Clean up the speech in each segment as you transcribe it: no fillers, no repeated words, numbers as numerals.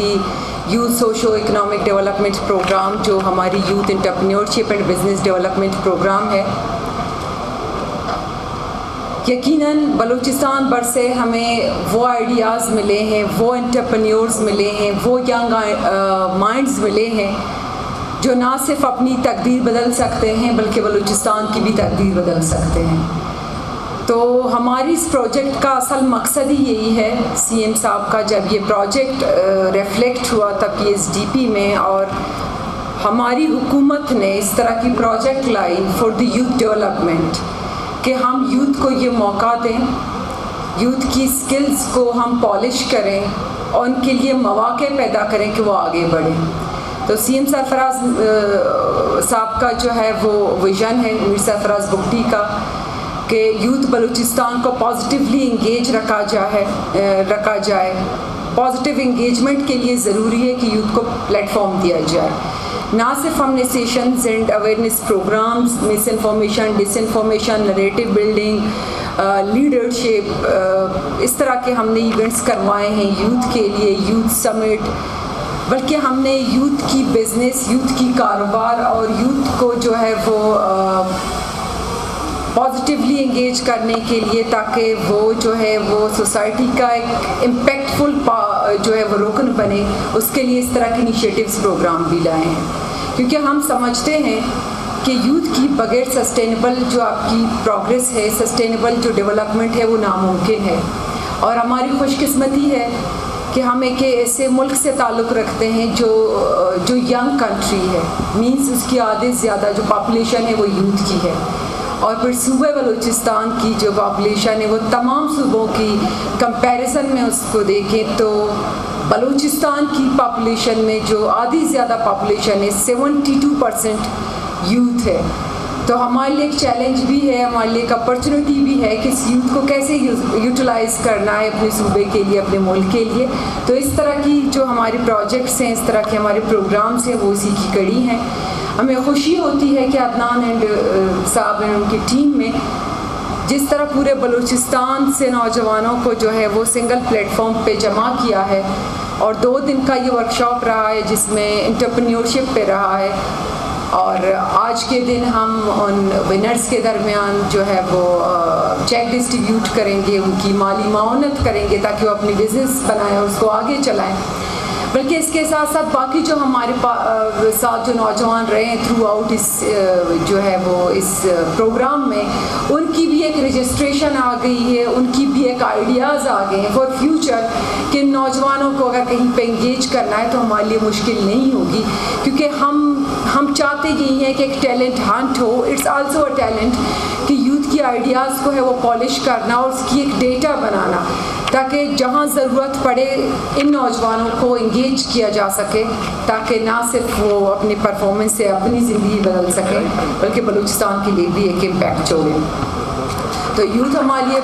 ہماری youth socio economic development programme جو ہماری youth entrepreneurship and business development programme ہے. یقیناً بلوچستان بھر سے ہمیں وہ آئیڈیاز ملے ہیں, وہ انٹرپرینیورز ملے ہیں, وہ ینگ مائنڈز ملے ہیں جو نہ صرف اپنی تقدیر بدل سکتے ہیں بلکہ بلوچستان کی بھی تقدیر بدل سکتے ہیں. تو ہماری اس پروجیکٹ کا اصل مقصد ہی یہی ہے. سی ایم صاحب کا جب یہ پروجیکٹ ریفلیکٹ ہوا تھا پی ایس ڈی پی میں, اور ہماری حکومت نے اس طرح کی پروجیکٹ لائی فار دی یوتھ ڈیولپمنٹ کہ ہم یوتھ کو یہ موقع دیں, یوتھ کی سکلز کو ہم پالش کریں اور ان کے لیے مواقع پیدا کریں کہ وہ آگے بڑھیں. تو سی ایم سرفراز صاحب کا جو ہے وہ ویژن ہے, میر سرفراز بگٹی کا, کہ یوتھ بلوچستان کو پازیٹیولی انگیج رکھا جائے. پازیٹیو انگیجمنٹ کے لیے ضروری ہے کہ یوتھ کو پلیٹ فارم دیا جائے. نہ صرف ہم نے sessions and awareness programs, misinformation, disinformation, narrative building, leadership, اس طرح کے ہم نے ایونٹس کروائے ہیں یوتھ کے لیے, یوتھ سمٹ, بلکہ ہم نے یوتھ کی بزنس, یوتھ کی کاروبار اور یوتھ کو جو ہے وہ پازیٹیولی انگیج کرنے کے لیے تاکہ وہ جو ہے وہ سوسائٹی کا ایک امپیکٹفل جو ہے وہ رکن بنے, اس کے لیے اس طرح کے انیشیٹوز پروگرام بھی لائے ہیں. کیونکہ ہم سمجھتے ہیں کہ یوتھ کی بغیر سسٹینیبل جو آپ کی پروگریس ہے, سسٹینیبل جو ڈیولپمنٹ ہے وہ ناممکن ہے. اور ہماری خوش قسمتی ہے کہ ہم ایک ایسے ملک سے تعلق رکھتے ہیں جو ینگ کنٹری ہے, مینس اس کی آدھے زیادہ جو پاپولیشن ہے وہ یوتھ کی ہے. اور پھر صوبہ بلوچستان کی جو پاپولیشن ہے وہ تمام صوبوں کی کمپیریزن میں اس کو دیکھیں تو بلوچستان کی پاپولیشن میں جو آدھی زیادہ پاپولیشن ہے 72% یوتھ ہے. تو ہمارے لیے ایک چیلنج بھی ہے, ہمارے لیے ایک اپرچونیٹی بھی ہے کہ اس یوتھ کو کیسے یوٹیلائز کرنا ہے اپنے صوبے کے لیے, اپنے ملک کے لیے. تو اس طرح کی جو ہمارے پروجیکٹس ہیں, اس طرح کے ہمارے پروگرامس ہیں, وہ اسی کی کڑی ہیں. ہمیں خوشی ہوتی ہے کہ عدنان اینڈ صاحب ان کی ٹیم میں جس طرح پورے بلوچستان سے نوجوانوں کو جو ہے وہ سنگل پلیٹ فارم پہ جمع کیا ہے, اور 2 دن کا یہ ورکشاپ رہا ہے جس میں انٹرپرینیورشپ پہ رہا ہے. اور آج کے دن ہم ان ونرز کے درمیان جو ہے وہ چیک ڈسٹریبیوٹ کریں گے, ان کی مالی معاونت کریں گے تاکہ وہ اپنی بزنس بنائیں اور اس کو آگے چلائیں. بلکہ اس کے ساتھ ساتھ باقی جو ہمارے ساتھ جو نوجوان رہے ہیں تھرو آؤٹ اس جو ہے وہ اس پروگرام میں, ان کی بھی ایک رجسٹریشن آ گئی ہے, ان کی بھی ایک آئیڈیاز آ گئے ہیں فار فیوچر کہ نوجوانوں کو اگر کہیں پہ انگیج کرنا ہے تو ہمارے لیے مشکل نہیں ہوگی. کیونکہ ہم چاہتے یہی ہیں کہ ایک ٹیلنٹ ہنٹ ہو. اٹس آلسو اے ٹیلنٹ کہ یوتھ کی آئیڈیاز کو ہے وہ پالش کرنا اور اس کی ایک ڈیٹا بنانا تاکہ جہاں ضرورت پڑے ان نوجوانوں کو انگیج کیا جا سکے, تاکہ نہ صرف وہ اپنی پرفارمنس سے اپنی زندگی بدل سکیں بلکہ بلوچستان کے لیے بھی ایک امپیکٹ چھوڑیں. تو یوتھ ہمارے لیے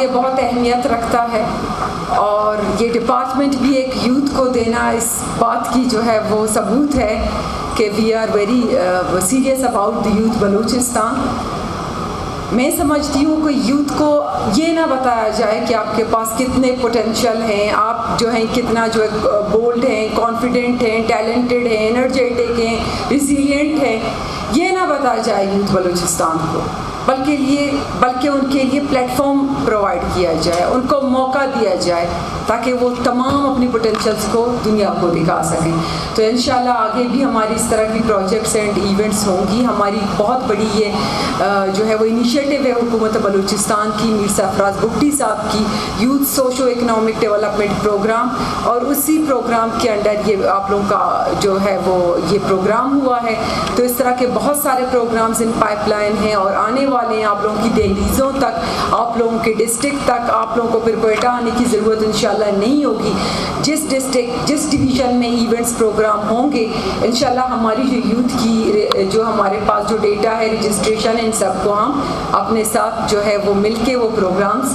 بہت اہمیت رکھتا ہے, اور یہ ڈپارٹمنٹ بھی ایک یوتھ کو دینا اس بات کی جو ہے وہ ثبوت ہے کہ we are very serious about the youth Balochistan. میں سمجھتی ہوں کہ یوتھ کو یہ نہ بتایا جائے کہ آپ کے پاس کتنے پوٹینشیل ہیں, آپ جو ہیں کتنا جو ہے بولڈ ہیں, کانفیڈنٹ ہیں, ٹیلنٹڈ ہیں, انرجیٹک ہیں, ریزیلینٹ ہیں. یہ نہ بتایا جائے یوتھ بلوچستان کو, بلکہ ان کے لیے پلیٹ فارم پرووائڈ کیا جائے, ان کو موقع دیا جائے تاکہ وہ تمام اپنی پوٹینشیلس کو دنیا کو دکھا سکیں. تو انشاءاللہ آگے بھی ہماری اس طرح کی پروجیکٹس اینڈ ایونٹس ہوں گی. ہماری بہت بڑی یہ جو ہے وہ انیشیٹو ہے حکومت بلوچستان کی, میر سرفراز بگٹی صاحب کی youth socio economic development programme, اور اسی پروگرام کے انڈر یہ آپ لوگوں کا جو ہے وہ یہ پروگرام ہوا ہے. تو اس طرح کے بہت سارے پروگرامز ان پائپ لائن ہیں اور آنے والے ہیں آپ لوگوں کی دہلیزوں تک, آپ لوگوں کے ڈسٹرکٹ تک. آپ لوگوں کو پھر کوئٹہ آنے کی ضرورت انشاءاللہ نہیں ہوگی. جس ڈسٹرکٹ جس ڈویژن میں ایونٹس پروگرام ہوں گے انشاءاللہ ہماری جو یوتھ کی جو ہمارے پاس جو ڈیٹا ہے, رجسٹریشن, ان سب کو ہم اپنے ساتھ جو ہے وہ مل کے وہ پروگرامز